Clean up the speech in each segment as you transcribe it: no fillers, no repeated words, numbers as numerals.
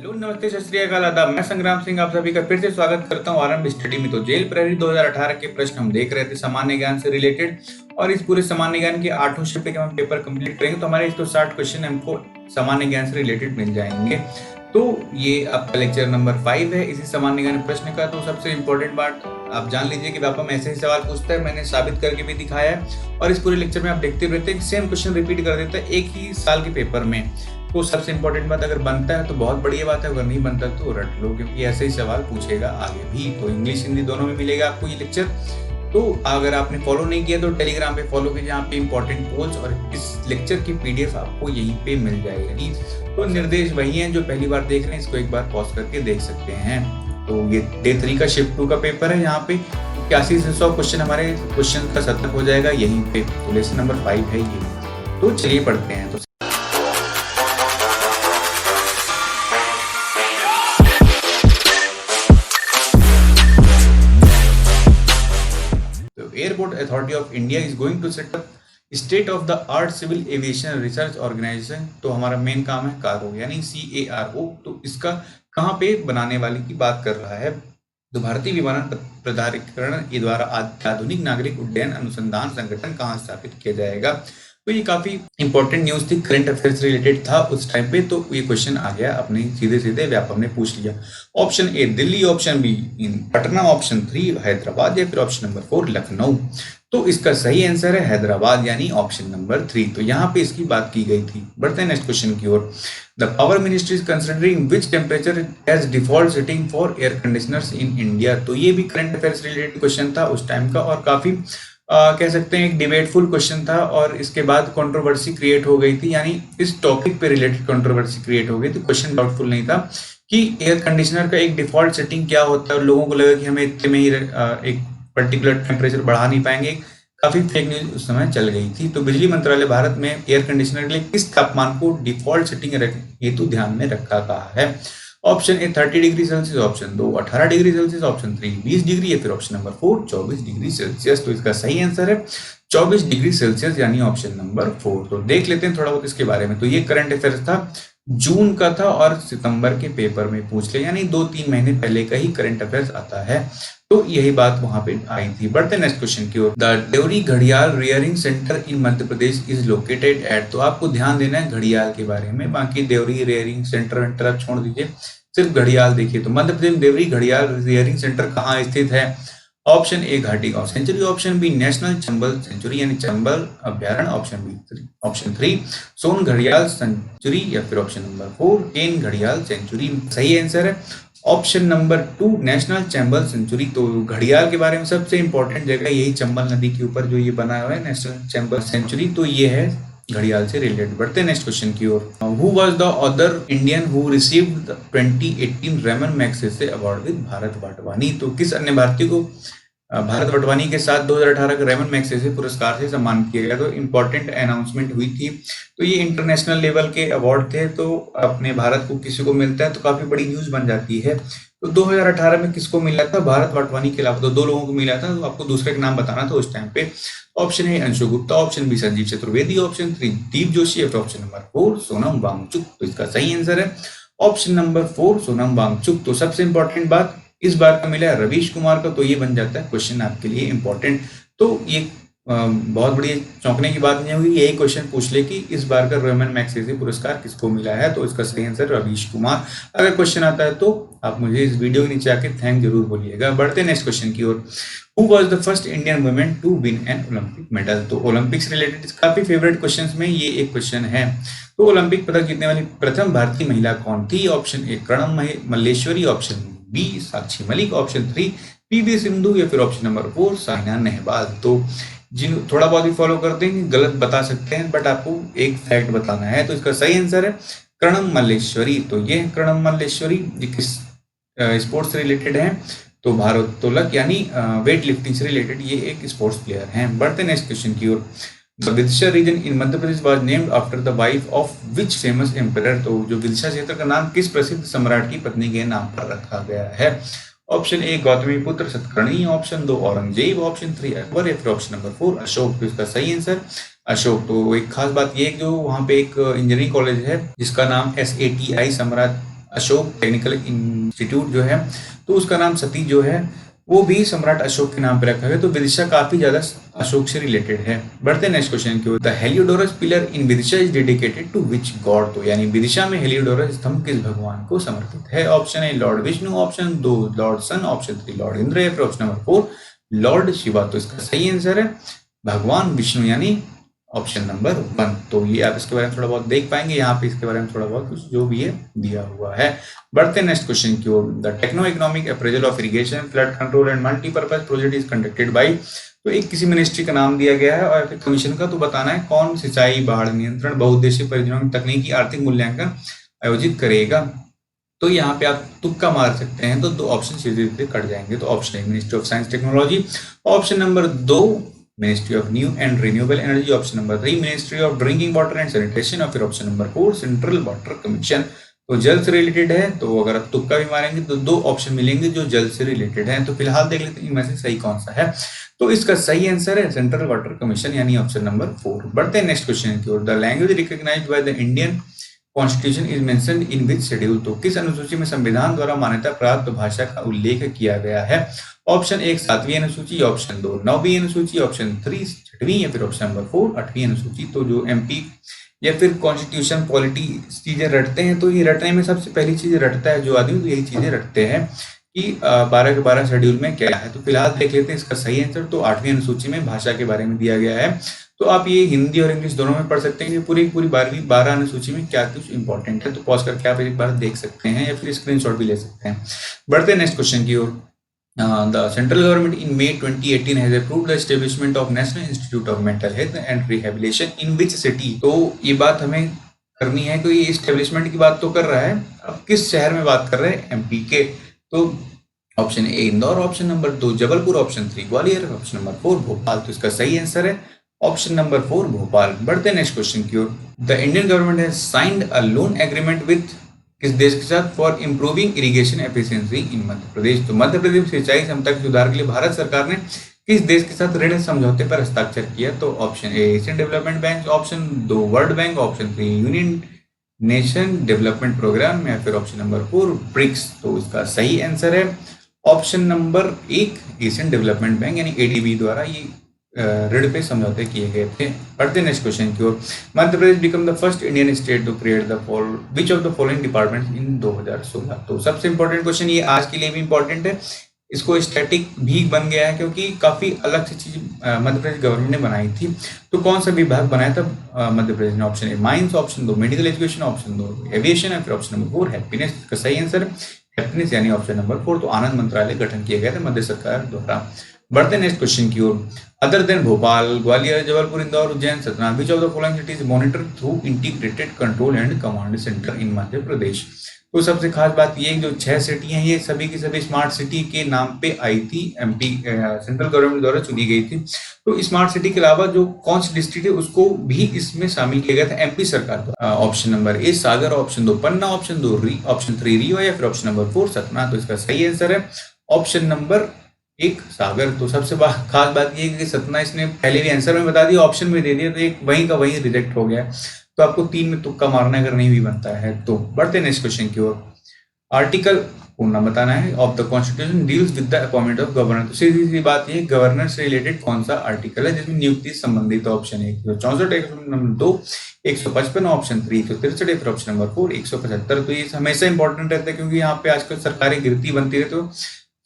Hello नमस्ते सत श्री अकाल आदाब। मैं संग्राम सिंह आप सभी का फिर से स्वागत करता हूँ आरंभ स्टडी में। तो जेल प्रहरी 2018 के प्रश्न हम देख रहे थे सामान्य ज्ञान से रिलेटेड, और इस पूरे सामान्य ज्ञान के 8 शिफ्ट के हम पेपर कंप्लीट करेंगे तो हमारे 160 क्वेश्चन हमको सामान्य ज्ञान से रिलेटेड मिल जाएंगे। तो ये आपका लेक्चर नंबर 5 है इसी सामान्य ज्ञान प्रश्न का। तो सबसे इम्पोर्टेंट बात आप जान लीजिए कि व्यापम ऐसे ही सवाल पूछता है, मैंने साबित करके भी दिखाया है, और इस पूरे लेक्चर में आप देखते रहते हैं सेम क्वेश्चन रिपीट कर देता है एक ही साल के पेपर में। तो सबसे इंपॉर्टेंट बात, अगर बनता है तो बहुत बढ़िया बात है, अगर नहीं बनता तो रट लो, क्योंकि ऐसे ही सवाल पूछेगा आगे भी। तो इंग्लिश हिंदी दोनों में मिलेगा आपको ये लेक्चर। तो अगर आपने फॉलो नहीं किया तो टेलीग्राम पे फॉलो कीजिए, यहाँ पे इंपॉर्टेंट पोल्स और इस लेक्चर की पीडीएफ आपको यहीं पे मिल जाएगी। तो निर्देश वही हैं, जो पहली बार देख रहे हैं इसको एक बार पॉज करके देख सकते हैं। तो ये डे 3 का शिफ्ट 2 का पेपर है, यहाँ पे 81 से 100 क्वेश्चन हमारे क्वेश्चन का शतक हो जाएगा यहीं पे। तो लेसन नंबर 5 है ये। तो चलिए पढ़ते हैं। तो airport authority of India is going to set up state of the art civil aviation research organisation. तो हमारा मेन काम है कारो यानी CARO। तो इसका कहाँ पे बनाने वाले की बात कर रहा है। तो भारतीय विमानन प्राधिकरण के द्वारा आधुनिक नागरिक उड्डयन अनुसंधान संगठन कहाँ स्थापित किया जाएगा। तो ये काफी इंपॉर्टेंट न्यूज थी, करंट अफेयर्स रिलेटेड था उस टाइम पे। तो ये क्वेश्चन आ गया अपने सीधे सीधे व्यापम ने पूछ लिया। Option A Delhi, option B Patna, option 3 Hyderabad, या फिर ऑप्शन नंबर 4 लखनऊ। तो इसका सही आंसर है हैदराबाद यानी ऑप्शन नंबर 3। तो यहाँ पे इसकी बात की गई थी। बढ़ते हैं नेक्स्ट क्वेश्चन की ओर। The power ministry is considering which temperature as default setting for air conditioners in India. तो ये भी करंट अफेयर्स रिलेटेड क्वेश्चन था उस टाइम का, और काफी कह सकते हैं एक डिबेटफुल क्वेश्चन था, और इसके बाद कंट्रोवर्सी क्रिएट हो गई थी, यानी इस टॉपिक पे रिलेटेड कंट्रोवर्सी क्रिएट हो गई। तो क्वेश्चन डाउटफुल नहीं था कि एयर कंडीशनर का एक डिफॉल्ट सेटिंग क्या होता है, और लोगों को लगा कि हमें इतने में ही एक पर्टिकुलर टेम्परेचर बढ़ा नहीं पाएंगे। काफी फेक न्यूज उस समय चल गई थी। तो बिजली मंत्रालय भारत में एयर कंडीशनर के लिए किस तापमान को डिफॉल्ट सेटिंग हेतु ध्यान में रखा गया है। ऑप्शन ए 30 degree Celsius, option 2 18 degree Celsius, option 3 20 degree, या फिर ऑप्शन नंबर 4 24 डिग्री सेल्सियस। तो इसका सही आंसर है 24 डिग्री सेल्सियस यानी ऑप्शन नंबर 4। तो देख लेते हैं थोड़ा बहुत इसके बारे में। तो ये करंट अफेयर्स था, जून का था, और सितंबर के पेपर में पूछ ले, यानी 2-3 महीने पहले का ही करंट अफेयर्स आता है। तो यही बात वहां पे आई थी। बढ़ते नेक्स्ट क्वेश्चन की ओर। द देवरी घड़ियाल rearing centre in Madhya Pradesh is located at. तो आपको ध्यान देना है घड़ियाल के बारे में, बाकी देवरी रियरिंग सेंटर वेंटर आप छोड़ दीजिए, सिर्फ घड़ियाल देखिए। तो मध्य प्रदेश देवरी घड़ियाल रियरिंग सेंटर कहाँ स्थित है। Option A Ghatigaon sanctuary, option B national Chambal sanctuary यानी चंबल अभ्यारण्य, ऑप्शन 3 सोन घड़ियाल सेंचुरी, या फिर ऑप्शन नंबर 4 केन घड़ियाल सेंचुरी। सही आंसर है option number 2 national Chambal sanctuary. तो घड़ियाल के बारे में सबसे इंपॉर्टेंट जगह यही चंबल नदी के ऊपर जो ये बना हुआ है नेशनल चंबल सेंचुरी, तो ये है घड़ियाल से रिलेटेड। बढ़ते हैं नेक्स्ट क्वेश्चन की ओर। Who was the other Indian who received the 2018 Ramon Magsaysay award with Bharat Vatwani. तो किस अन्य भारतीय को भारत वाटवानी के साथ 2018 के रेमन मैग्सेसे पुरस्कार से सम्मानित किया गया। तो इंपॉर्टेंट अनाउंसमेंट हुई थी। तो ये इंटरनेशनल लेवल के अवार्ड थे, तो अपने भारत को किसी को मिलता है तो काफी बड़ी न्यूज बन जाती है। तो 2018 में किसको मिला था, भारत वाटवानी के अलावा तो 2 लोगों को मिला था। तो आपको दूसरे का नाम बताना था उस टाइम पे। Option A Anshu Gupta, option B Sanjeev Chaturvedi, option 3 Deep Joshi, option number 4 Sonam Wangchuk. तो इसका सही आंसर है ऑप्शन नंबर 4 सोनम वांगचुक। तो सबसे इंपॉर्टेंट बात इस बार का मिला है रवीश कुमार का। तो ये बन जाता है क्वेश्चन आपके लिए इंपॉर्टेंट। तो ये बहुत बड़ी चौंकने की बात नहीं होगी, यही क्वेश्चन पूछ ले कि इस बार का रेमन मैग्सेसे पुरस्कार किसको मिला है। तो इसका सही आंसर रवीश कुमार। अगर क्वेश्चन आता है तो आप मुझे इस वीडियो के नीचे आके थैंक जरूर बोलिएगा। बढ़ते हैं नेक्स्ट क्वेश्चन की ओर। Who was the first Indian women to win an Olympic medal. तो ओलंपिक्स रिलेटेड काफी फेवरेट क्वेश्चंस में ये एक क्वेश्चन है। तो ओलंपिक पदक जीतने वाली प्रथम भारतीय महिला कौन थी। Option A Karnam Malleswari, option B Sakshi Malik, option 3 PV Sindhu, या फिर ऑप्शन नंबर 4 साइना नेहवाल। तो जिन थोड़ा बहुत भी फॉलो करते हैं गलत बता सकते हैं, बट आपको एक फैक्ट बताना है। तो इसका सही आंसर है कर्णम मल्लेश्वरी। तो ये कर्णम मल्लेश्वरी किस स्पोर्ट्स से रिलेटेड है, तो भारोत्तोलक यानी वेट लिफ्टिंग से रिलेटेड ये एक स्पोर्ट्स प्लेयर हैं। बढ़ते नेक्स्ट क्वेश्चन की ओर। The Vidisha region in Madhya Pradesh was named after the wife of which famous emperor. तो जो विदिशा क्षेत्र का नाम किस प्रसिद्ध सम्राट की पत्नी के नाम पर रखा गया है। ऑप्शन ए गौतमी पुत्र सतकर्णी, ऑप्शन 2 औरंगजेब, ऑप्शन 3 अकबर, या फिर ऑप्शन नंबर 4 अशोक। तो इसका सही आंसर अशोक। तो एक खास बात ये है कि जो वहाँ पे एक इंजीनियरिंग कॉलेज है जिसका नाम SATI सम्राट अशोक टेक्निकल इंस्टीट्यूट जो है, तो उसका नाम सती जो है वो भी सम्राट अशोक के नाम पे रखा गया। तो विदिशा काफी ज्यादा अशोक से रिलेटेड है। बढ़ते नेक्स्ट क्वेश्चन की ओर। The Heliodorus pillar in Vidisha is dedicated to which god? तो यानी विदिशा में हेलियोडोरस स्तंभ किस भगवान को समर्पित है? Option A lord Vishnu, option 2 lord Sun, option 3 lord Indra, या फिर ऑप्शन नंबर 4 लॉर्ड शिवा। तो इसका सही आंसर है भगवान विष्णु, यानी ऑप्शन नंबर 1। तो ये आप इसके बारे में थोड़ा बहुत देख पाएंगे, यहाँ पे इसके बारे में थोड़ा बहुत कुछ जो भी है दिया हुआ है। बढ़ते नेक्स्ट क्वेश्चन की ओर। The techno economic appraisal of irrigation, flood control and multipurpose project is conducted by. तो एक किसी मिनिस्ट्री का नाम दिया गया है और फिर कमीशन का, तो बताना है कौन सिंचाई, बाढ़ नियंत्रण, बहुउद्देशीय परियोजनाओं में तकनीकी आर्थिक मूल्यांकन आयोजित करेगा। तो यहाँ पे आप तुक्का मार सकते हैं, तो दो ऑप्शन सीधे सीधे कट जाएंगे। तो option A ministry of science technology, option number 2 ministry of new and renewable energy, option number 3 ministry of drinking water and sanitation, और फिर option number 4 central water commission. तो जल से रिलेटेड है, तो अगर आप तुक्का भी मारेंगे तो दो ऑप्शन मिलेंगे जो जल से रिलेटेड है। तो फिलहाल देख लेते हैं इनमें से सही कौन सा है। तो इसका सही आंसर है सेंट्रल वाटर कमीशन, यानी ऑप्शन नंबर 4। बढ़ते हैं नेक्स्ट क्वेश्चन की ओर। The language recognised by the Indian constitution is mentioned in which schedule? तो किस अनुसूची में संविधान द्वारा मान्यता प्राप्त भाषा का उल्लेख किया गया है? ऑप्शन 1 7वीं अनुसूची, ऑप्शन 2 9वीं अनुसूची, ऑप्शन 3 6वीं, या फिर ऑप्शन नंबर 4 8वीं अनुसूची। तो जो एमपी या फिर कॉन्स्टिट्यूशन पॉलिटी चीजें रटते हैं, तो ये रटने में सबसे पहली चीज रटता है जो आदमी, तो यही चीजें रटते हैं कि 12 के 12 शेड्यूल में क्या है। तो फिलहाल देख लेते हैं इसका सही आंसर। तो 8वीं अनुसूची में भाषा के बारे में दिया गया है। तो आप ये हिंदी और इंग्लिश दोनों में पढ़ सकते हैं कि पूरी 12 अनुसूची में क्या कुछ इंपॉर्टेंट है। तो पॉज करके आप एक बार देख सकते हैं या फिर स्क्रीनशॉट भी ले सकते हैं। बढ़ते हैं नेक्स्ट क्वेश्चन की ओर। The central government in May 2018 has approved the establishment of National Institute of Mental Health and Rehabilitation in which city? तो ये बात हमें करनी है कि ये इस्टेब्लिशमेंट की बात तो कर रहा है, अब किस शहर में बात कर रहे हैं? एमपी के। तो ऑप्शन ए Indore, option number 2 Jabalpur, option 3 Gwalior, option number 4 Bhopal. तो इसका सही आंसर है ऑप्शन नंबर 4 भोपाल। बढ़ते हैं नेक्स्ट क्वेश्चन की ओर। The Indian government has signed a loan agreement with किस देश के साथ for improving irrigation efficiency in Madhya Pradesh? तो मध्य प्रदेश सिंचाई क्षमता के सुधार के लिए भारत सरकार ने किस देश के साथ ऋण समझौते पर हस्ताक्षर किया? तो option A Asian Development Bank, option 2 World Bank, option 3 Union Nation Development Programme, या फिर ऑप्शन नंबर 4 ब्रिक्स। तो इसका सही आंसर है option number 1 Asian Development bank, यानी एडीबी द्वारा ये ऋण पे समझौते किए गए थे। बढ़ते नेक्स्ट क्वेश्चन की ओर। Madhya Pradesh become the first Indian state to create the which of the following department in 2016? तो सबसे इंपॉर्टेंट क्वेश्चन ये आज के लिए भी इंपॉर्टेंट है, इसको स्टैटिक भी बन गया है क्योंकि काफी अलग से चीज मध्य प्रदेश गवर्नमेंट ने बनाई थी। तो कौन सा विभाग बनाया था मध्य प्रदेश ने? Option A mines, option 2 medical education, option 2 aviation, या फिर ऑप्शन नंबर 4 हैप्पीनेस। इसका सही आंसर हैप्पीनेस, यानी ऑप्शन नंबर 4। तो आनंद मंत्रालय गठन किया गया था मध्य सरकार द्वारा। बढ़ते नेक्स्ट क्वेश्चन की ओर। Other than Bhopal, Gwalior, Jabalpur, Indore, Ujjain, Satna, which of the following cities monitor through integrated control and command centre in Madhya Pradesh? तो सबसे खास बात ये जो 6 सिटी हैं ये सभी की सभी स्मार्ट सिटी के नाम पे आई थी, एमपी सेंट्रल गवर्नमेंट द्वारा चुनी गई थी। तो स्मार्ट सिटी के अलावा जो कौन सी डिस्ट्रिक्ट है उसको भी इसमें शामिल किया गया था एमपी सरकार द्वारा। Option number A Sagar, option 2 Panna, option 2 option 3 Rewa, या फिर ऑप्शन नंबर 4 सतना। तो इसका सही आंसर है ऑप्शन नंबर 1 सागर। तो सबसे खास बात ये है कि सतना इसने पहले भी आंसर में बता दिया, ऑप्शन में दे दिया, तो एक वहीं का वहीं रिजेक्ट हो गया। तो आपको 3 में तुक्का मारना अगर नहीं भी बनता है तो। बढ़ते नेक्स्ट क्वेश्चन की ओर। आर्टिकल पूर्ण बताना है of the constitution deals with the appointment of governor. तो सीधी सी बात ये गवर्नर से रिलेटेड कौन सा आर्टिकल है जिसमें नियुक्ति संबंधित? ऑप्शन 1 164, ऑप्शन नंबर 2 155, ऑप्शन 3 163, फिर ऑप्शन नंबर 4 175। तो ये हमेशा इंपॉर्टेंट रहता है क्योंकि यहाँ पे आजकल सरकारें गिरती बनती है, तो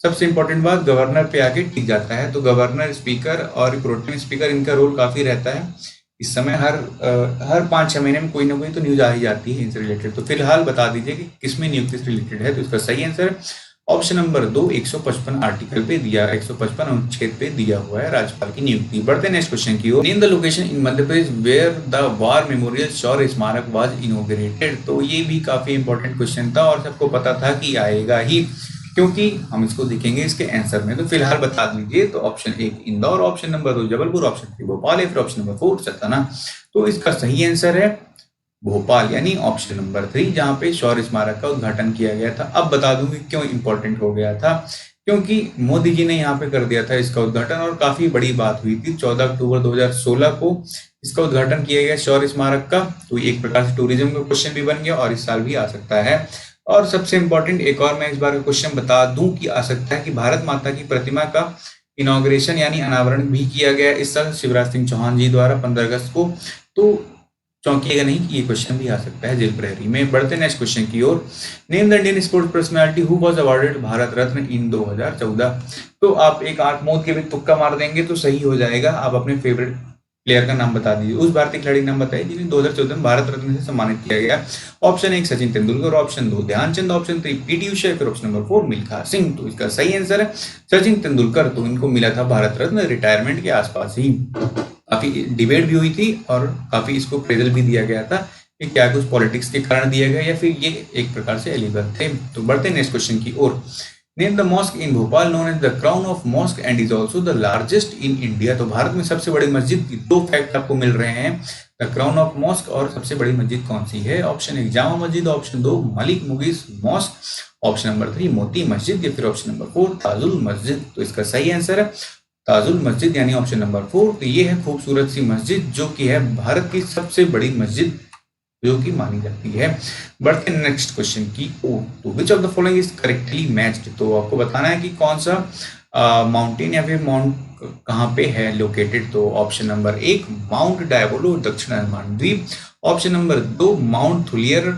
सबसे इंपॉर्टेंट बात गवर्नर पे आके टिक जाता है। तो गवर्नर, स्पीकर और प्रोटेम स्पीकर इनका रोल काफी रहता है। इस समय हर 5-6 महीने में कोई ना कोई तो न्यूज आ ही जाती है इनसे रिलेटेड। तो फिलहाल बता दीजिए कि किसमें नियुक्ति से रिलेटेड है। तो इसका सही आंसर ऑप्शन नंबर 2 155 आर्टिकल पे दिया, 155 अनुच्छेद पे दिया हुआ है राज्यपाल की नियुक्ति। बढ़ते नेक्स्ट क्वेश्चन की ओर। Name the location in Madhya Pradesh where the war memorial Shaurya Smarak was inaugurated. तो ये भी काफी इंपॉर्टेंट क्वेश्चन था और सबको पता था कि आएगा ही, क्योंकि हम इसको देखेंगे इसके आंसर में। तो फिलहाल बता दीजिए। तो option 1 Indore, option number 2 Jabalpur, option 3 Bhopal, या फिर ऑप्शन नंबर 4 सतना। तो इसका सही आंसर है भोपाल, यानी ऑप्शन नंबर 3, जहां पे शौर्य स्मारक का उद्घाटन किया गया था। अब बता दूंगी क्यों इंपॉर्टेंट हो गया था, क्योंकि मोदी जी ने यहाँ पे कर दिया था इसका उद्घाटन और काफी बड़ी बात हुई थी। 14 अक्टूबर 2016 को इसका उद्घाटन किया गया शौर्य स्मारक का। तो एक प्रकार से टूरिज्म का क्वेश्चन भी बन गया और इस साल भी आ सकता है। और सबसे इंपॉर्टेंट एक और मैं इस बार का क्वेश्चन बता दूं कि आ सकता है कि भारत माता की प्रतिमा का इनॉग्रेशन यानी अनावरण भी किया गया इस साल शिवराज सिंह चौहान जी द्वारा 15 अगस्त को। तो चौंकिएगा नहीं कि ये क्वेश्चन भी आ सकता है जेल प्रहरी में। बढ़ते नेक्स्ट क्वेश्चन की ओर। Name the Indian sports personality who was awarded Bharat Ratna in 2014। तो आप एक आंख मूंद के भी तुक्का मार देंगे तो सही हो जाएगा। आप अपने फेवरेट प्लेयर का नाम बता दीजिए, उस भारतीय खिलाड़ी का नाम बताइए जिन्हें 2014 में भारत रत्न से सम्मानित किया गया। Option 1 Sachin Tendulkar, option 2 Dhyanchand, option 3 PT Usha, फिर ऑप्शन नंबर 4 मिल्खा सिंह। तो इसका सही आंसर है सचिन तेंदुलकर। तो इनको मिला था भारत रत्न रिटायरमेंट के आसपास ही। काफी डिबेट भी हुई थी और काफी इसको प्रेजल भी दिया गया था कि क्या कुछ पॉलिटिक्स के कारण दिया गया या फिर ये एक प्रकार से एलिगल थे। तो बढ़ते नेक्स्ट क्वेश्चन की ओर। Name the mosque in Bhopal known as the crown of mosque and is also the largest in India. तो भारत में सबसे बड़ी मस्जिद की 2 फैक्ट आपको मिल रहे हैं, द क्राउन ऑफ मॉस्क और सबसे बड़ी मस्जिद कौन सी है। Option 1 Jama Masjid, option 2 Malik Mughis mosque, option number 3 Moti मस्जिद या फिर ऑप्शन नंबर 4 ताजुल मस्जिद। तो इसका सही आंसर है ताजुल मस्जिद यानी ऑप्शन नंबर 4। तो ये है खूबसूरत सी मस्जिद जो कि है भारत की सबसे बड़ी मस्जिद जो कि मानी जाती है। बढ़ते नेक्स्ट क्वेश्चन की ओर। तो विच of the following is correctly matched. तो आपको बताना है कि कौन सा माउंटेन या फिर माउंट कहाँ पे है लोकेटेड। तो ऑप्शन नंबर 1 माउंट डायबोलो दक्षिण अंडमान द्वीप, ऑप्शन नंबर 2 माउंट थुलियर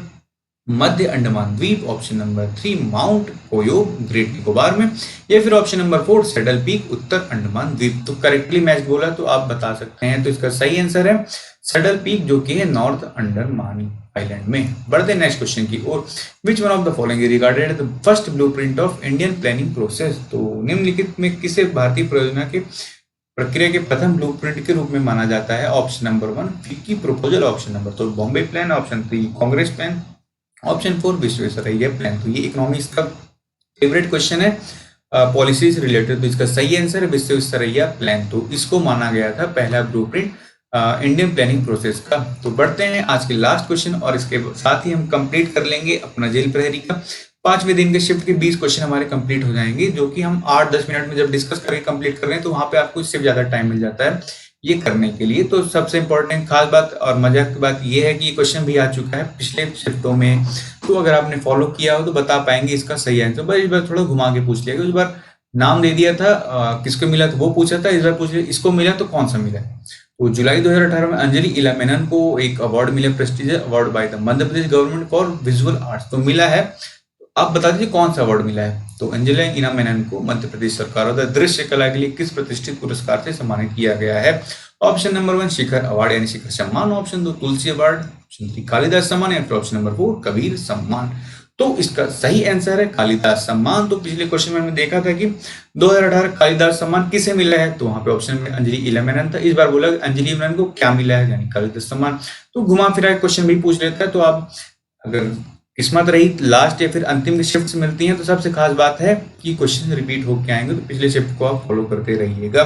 मध्य अंडमान द्वीप, option number 3 mount Koyob great Nicobar में, या फिर ऑप्शन नंबर 4 सैडल पीक उत्तर अंडमान द्वीप। तो करेक्टली मैच बोला तो आप बता सकते हैं। तो इसका सही आंसर है सैडल पीक जो कि है नॉर्थ अंडमान आइलैंड में। बढ़ते नेक्स्ट क्वेश्चन की ओर। Which one of the following regarded the first blueprint of Indian planning process. तो निम्नलिखित में किसे भारतीय परियोजना के प्रक्रिया के प्रथम ब्लूप्रिंट के रूप में माना जाता है। Option number 1 FICCI proposal, option number 2 Bombay plan, option 3 Congress plan, option 4 Visvesvaraya plan. तो ये इकोनॉमिक्स का फेवरेट क्वेश्चन है पॉलिसीज रिलेटेड। तो इसका सही आंसर है विश्वेश्वरैया प्लान। तो इसको माना गया था पहला ब्लूप्रिंट इंडियन प्लानिंग प्रोसेस का। तो बढ़ते हैं आज के लास्ट क्वेश्चन और इसके साथ ही हम कंप्लीट कर लेंगे अपना जेल प्रहरी का 5वें दिन के शिफ्ट के 20 क्वेश्चन हमारे कंप्लीट हो जाएंगे, जो कि हम 8-10 मिनट में जब डिस्कस करके कंप्लीट कर रहे हैं तो वहां पे आपको इससे ज्यादा टाइम मिल जाता है ये करने के लिए। तो सबसे इंपॉर्टेंट खास बात और मजाक की बात ये है कि ये क्वेश्चन भी आ चुका है पिछले शिफ्टों में। तो अगर आपने फॉलो किया हो तो बता पाएंगे इसका सही आंसर। बस इस बार थोड़ा घुमा के पूछ लिया, उस बार नाम दे दिया था किसको मिला तो वो पूछा था, इस बार पूछ लिया इसको मिला तो कौन सा मिला। तो जुलाई 2018 में अंजलि इला मेनन को एक अवार्ड मिला, prestigious award by the Madhya Pradesh government for visual arts. तो मिला है, आप बता दीजिए कौन सा अवार्ड मिला है। तो अंजलि इला मेनन को मध्य प्रदेश सरकार द्वारा दृश्य कला के लिए किस प्रतिष्ठित पुरस्कार से सम्मानित किया गया है। ऑप्शन नंबर 1 शिखर अवार्ड यानी शिखर सम्मान, ऑप्शन 2 तुलसी अवार्ड, ऑप्शन 3 कालिदास सम्मान या फिर ऑप्शन नंबर 4 कबीर सम्मान। तो इसका सही आंसर है कालिदास सम्मान। तो पिछले क्वेश्चन में हमने देखा था कि 2018 कालिदास सम्मान किसे मिला है, तो वहां पे ऑप्शन में अंजलि इला मेनन था। इस बार बोला अंजलि मेनन को क्या मिला है यानी कालिदास सम्मान। तो घुमा फिरा क्वेश्चन भी पूछ लेता है। तो आप अगर किस्मत रही लास्ट या फिर अंतिम शिफ्ट मिलती हैं तो सबसे खास बात है कि क्वेश्चन रिपीट होकर आएंगे। तो पिछले शिफ्ट को आप फॉलो करते रहिएगा।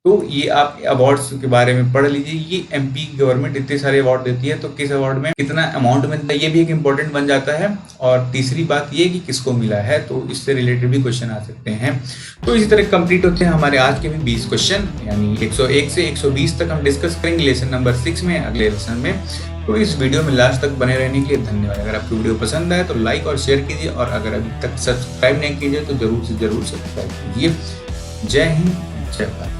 तो ये आप अवार्ड्स के बारे में पढ़ लीजिए। ये एमपी गवर्नमेंट इतने सारे अवार्ड देती है तो किस अवार्ड में कितना अमाउंट मिलता है ये भी एक इंपॉर्टेंट बन जाता है। और तीसरी बात ये कि किसको मिला है, तो इससे रिलेटेड भी क्वेश्चन आ सकते हैं। तो इसी तरह कंप्लीट होते हैं हमारे आज के भी 20 क्वेश्चन, यानी 101 से 120 तक हम डिस्कस करेंगे लेसन नंबर 6 में अगले लेसन में। तो इस वीडियो में लास्ट तक बने रहने के लिए धन्यवाद। अगर आपको वीडियो पसंद आए तो लाइक और शेयर कीजिए, और अगर अभी तक सब्सक्राइब नहीं कीजिए तो जरूर से जरूर सब्सक्राइब कीजिए। जय हिंद, जय भारत।